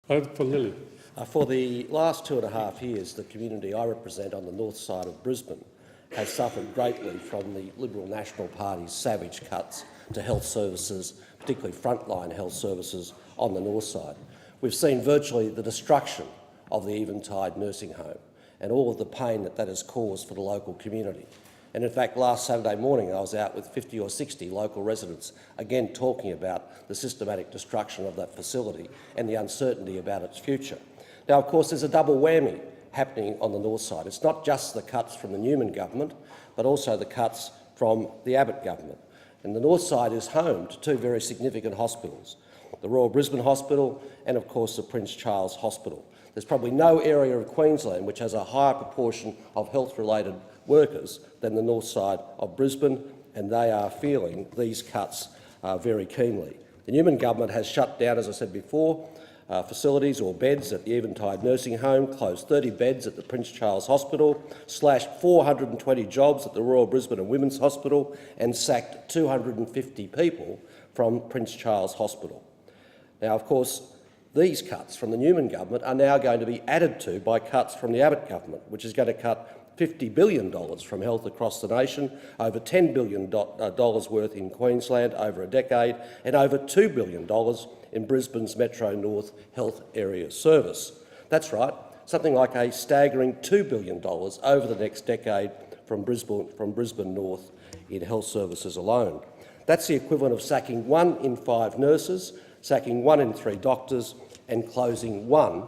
For Lilley. For the last 2.5 years, the community I represent on the north side of Brisbane has suffered greatly from the Liberal National Party's savage cuts to health services, particularly frontline health services on the north side. We've seen virtually the destruction of the Eventide nursing home and all of the pain that has caused for the local community. And in fact, last Saturday morning I was out with 50 or 60 local residents, again talking about the systematic destruction of that facility and the uncertainty about its future. Now, of course, there's a double whammy happening on the north side. It's not just the cuts from the Newman government, but also the cuts from the Abbott government. And the north side is home to two very significant hospitals, the Royal Brisbane Hospital and, of course, the Prince Charles Hospital. There's probably no area of Queensland which has a higher proportion of health-related workers than the north side of Brisbane, and they are feeling these cuts very keenly. The Newman government has shut down, as I said before, facilities or beds at the Eventide nursing home, closed 30 beds at the Prince Charles Hospital, slashed 420 jobs at the Royal Brisbane and Women's Hospital, and sacked 250 people from Prince Charles Hospital. Now, of course, these cuts from the Newman government are now going to be added to by cuts from the Abbott government, which is going to cut $50 billion from health across the nation, over $10 billion worth in Queensland over a decade, and over $2 billion in Brisbane's Metro North Health Area Service. That's right, something like a staggering $2 billion over the next decade from Brisbane North in health services alone. That's the equivalent of sacking 1 in 5 nurses, sacking 1 in 3 doctors, and closing 1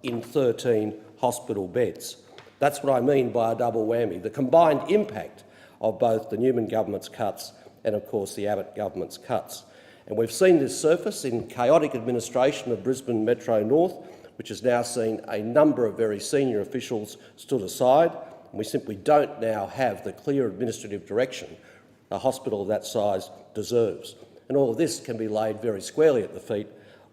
in 13 hospital beds. That's what I mean by a double whammy, the combined impact of both the Newman government's cuts and, of course, the Abbott government's cuts. And we've seen this surface in chaotic administration of Brisbane Metro North, which has now seen a number of very senior officials stood aside, and we simply don't now have the clear administrative direction a hospital of that size deserves. And all of this can be laid very squarely at the feet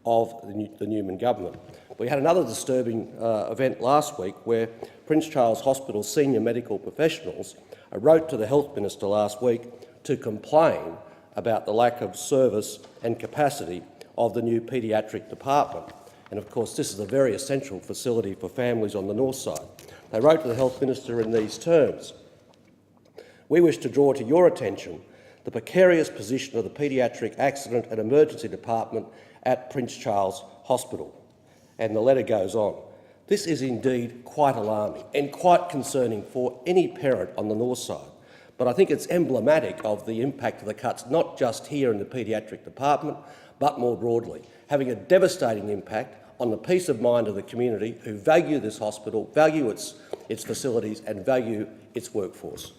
of the Newman government. We had another disturbing event last week where Prince Charles Hospital senior medical professionals wrote to the Health Minister last week to complain about the lack of service and capacity of the new paediatric department. And of course, this is a very essential facility for families on the north side. They wrote to the Health Minister in these terms: "We wish to draw to your attention the precarious position of the Paediatric Accident and Emergency Department at Prince Charles Hospital." And the letter goes on. "This is indeed quite alarming and quite concerning for any parent on the north side. But I think it's emblematic of the impact of the cuts, not just here in the paediatric department, but more broadly, having a devastating impact on the peace of mind of the community who value this hospital, value its facilities and value its workforce."